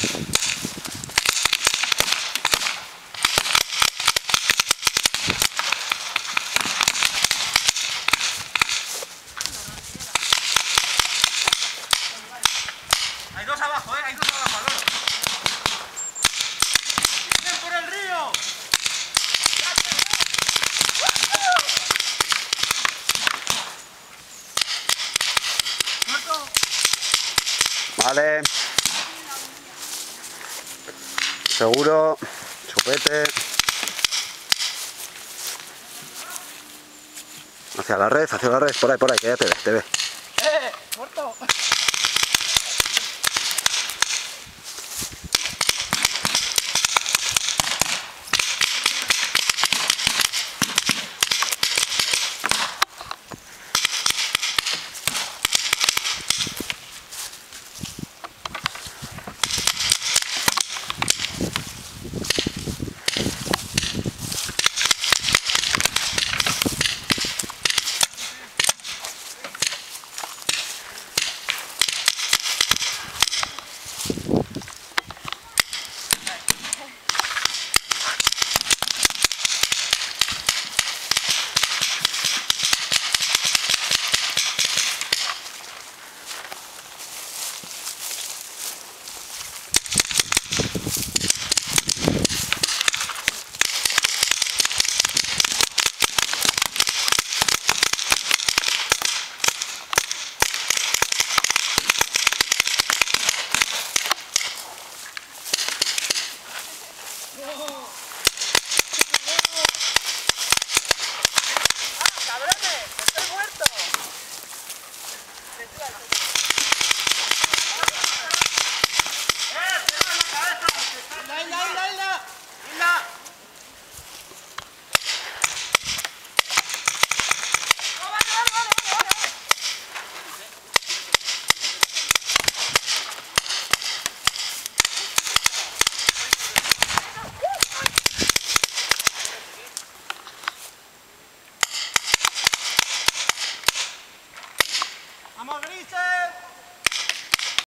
Hay dos abajo, hay dos abajo, Álvaro. ¡Vienen por el río! ¡Muerto! Vale. Seguro. Chupete. Hacia la red, por ahí, que ya te ve. ¡Muerto! ¡Vamos, Grises!